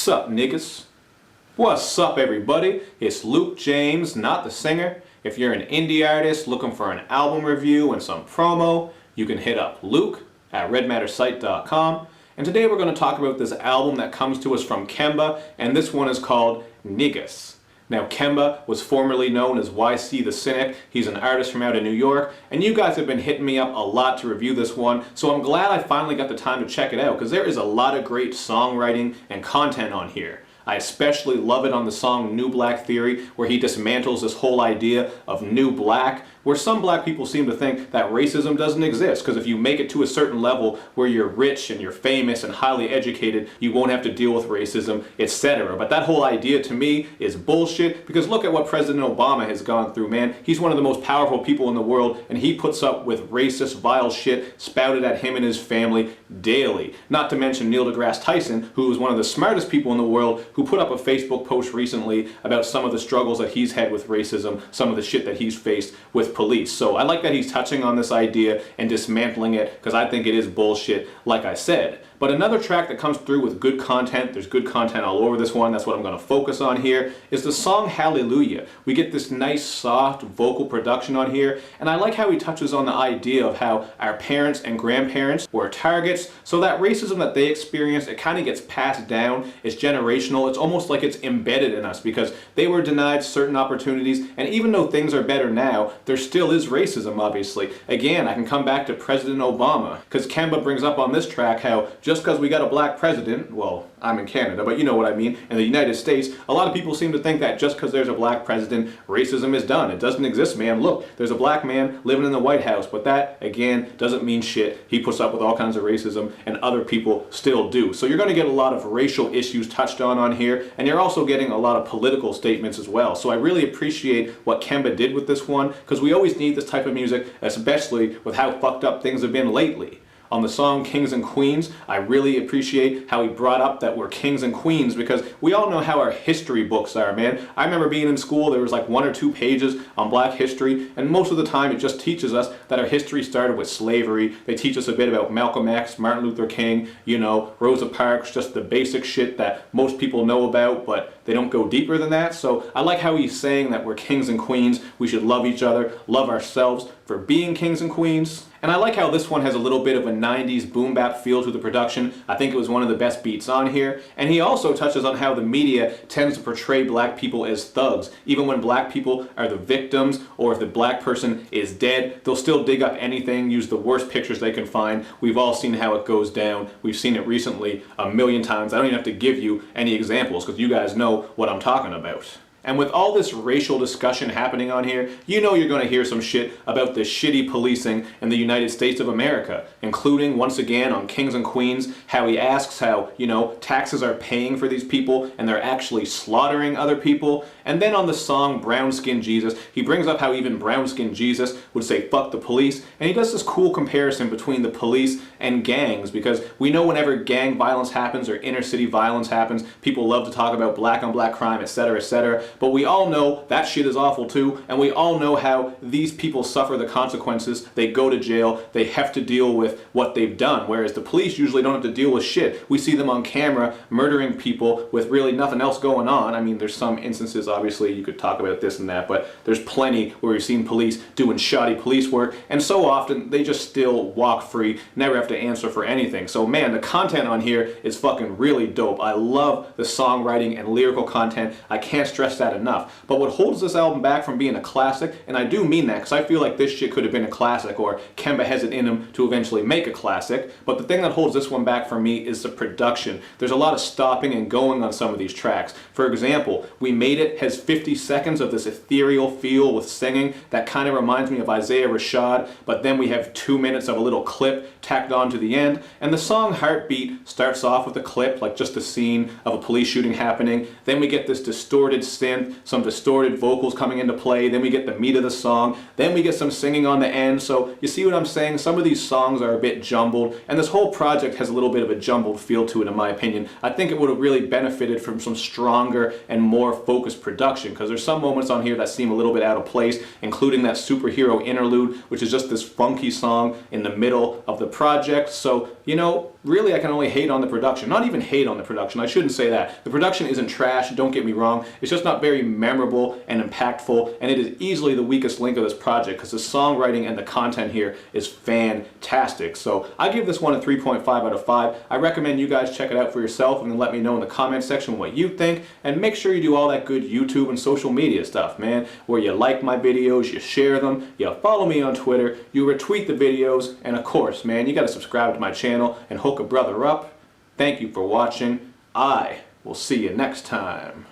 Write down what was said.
Sup, Negus? What's up, everybody? It's Luke James, not the singer. If you're an indie artist looking for an album review and some promo, you can hit up Luke at redmattersite.com. And today we're going to talk about this album that comes to us from Kemba, and this one is called Negus. Now, Kemba was formerly known as YC the Cynic. He's an artist from out of New York, and you guys have been hitting me up a lot to review this one, so I'm glad I finally got the time to check it out, because there is a lot of great songwriting and content on here. I especially love it on the song New Black Theory, where he dismantles this whole idea of new black, where some black people seem to think that racism doesn't exist, because if you make it to a certain level where you're rich and you're famous and highly educated, you won't have to deal with racism, etc. But that whole idea to me is bullshit, because look at what President Obama has gone through, man. He's one of the most powerful people in the world, and he puts up with racist, vile shit spouted at him and his family daily. Not to mention Neil deGrasse Tyson, who is one of the smartest people in the world, who put up a Facebook post recently about some of the struggles that he's had with racism, some of the shit that he's faced with police. So I like that he's touching on this idea and dismantling it, because I think it is bullshit, like I said. But another track that comes through with good content, there's good content all over this one, that's what I'm going to focus on here, is the song Hallelujah. We get this nice soft vocal production on here, and I like how he touches on the idea of how our parents and grandparents were targets, so that racism that they experienced, it kind of gets passed down, it's generational, it's almost like it's embedded in us, because they were denied certain opportunities, and even though things are better now, there still is racism, obviously. Again, I can come back to President Obama, because Kemba brings up on this track how just because we got a black president, well, I'm in Canada, but you know what I mean, in the United States, a lot of people seem to think that just because there's a black president, racism is done. It doesn't exist, man. Look, there's a black man living in the White House, but that, again, doesn't mean shit. He puts up with all kinds of racism, and other people still do. So you're going to get a lot of racial issues touched on here, and you're also getting a lot of political statements as well. So I really appreciate what Kemba did with this one, because we always need this type of music, especially with how fucked up things have been lately. On the song Kings and Queens, I really appreciate how he brought up that we're kings and queens, because we all know how our history books are, man. I remember being in school, there was like 1 or 2 pages on black history, and most of the time it just teaches us that our history started with slavery. They teach us a bit about Malcolm X, Martin Luther King, you know, Rosa Parks, just the basic shit that most people know about, but they don't go deeper than that. So I like how he's saying that we're kings and queens, we should love each other, love ourselves for being kings and queens. And I like how this one has a little bit of a 90s boom bap feel to the production. I think it was one of the best beats on here. And he also touches on how the media tends to portray black people as thugs. Even when black people are the victims, or if the black person is dead, they'll still dig up anything, use the worst pictures they can find. We've all seen how it goes down. We've seen it recently a million times. I don't even have to give you any examples, because you guys know what I'm talking about. And with all this racial discussion happening on here, you know you're going to hear some shit about the shitty policing in the United States of America, including, once again, on Kings and Queens, how he asks how, you know, taxes are paying for these people and they're actually slaughtering other people. And then on the song Brown Skin Jesus, he brings up how even Brown Skin Jesus would say fuck the police, and he does this cool comparison between the police and gangs, because we know whenever gang violence happens or inner city violence happens, people love to talk about black on black crime, etc., etc. But we all know that shit is awful too, and we all know how these people suffer the consequences. They go to jail, they have to deal with what they've done, whereas the police usually don't have to deal with shit. We see them on camera murdering people with really nothing else going on. I mean, there's some instances, obviously, you could talk about this and that, but there's plenty where we've seen police doing shoddy police work, and so often they just still walk free, never have to answer for anything. So man, the content on here is fucking really dope. I love the songwriting and lyrical content. I can't stress that enough. But what holds this album back from being a classic, and I do mean that because I feel like this shit could have been a classic, or Kemba has it in him to eventually make a classic, but the thing that holds this one back for me is the production. There's a lot of stopping and going on some of these tracks. For example, We Made It has 50 seconds of this ethereal feel with singing that kind of reminds me of Isaiah Rashad, but then we have 2 minutes of a little clip tacked on to the end, and the song Heartbeat starts off with a clip, like just a scene of a police shooting happening, then we get this distorted synth, some distorted vocals coming into play, then we get the meat of the song, then we get some singing on the end. So you see what I'm saying? Some of these songs are a bit jumbled, and this whole project has a little bit of a jumbled feel to it, in my opinion. I think it would have really benefited from some stronger and more focused production, because there's some moments on here that seem a little bit out of place, including that superhero interlude, which is just this funky song in the middle of the project. So, you know, really I can only hate on the production. Not even hate on the production, I shouldn't say that. The production isn't trash, don't get me wrong. It's just not very memorable and impactful, and it is easily the weakest link of this project because the songwriting and the content here is fantastic. So I give this one a 3.5 out of 5. I recommend you guys check it out for yourself and then let me know in the comment section what you think, and make sure you do all that good YouTube and social media stuff, man, where you like my videos, you share them, you follow me on Twitter, you retweet the videos, and of course, man, you gotta subscribe to my channel and hook a brother up. Thank you for watching. I will see you next time.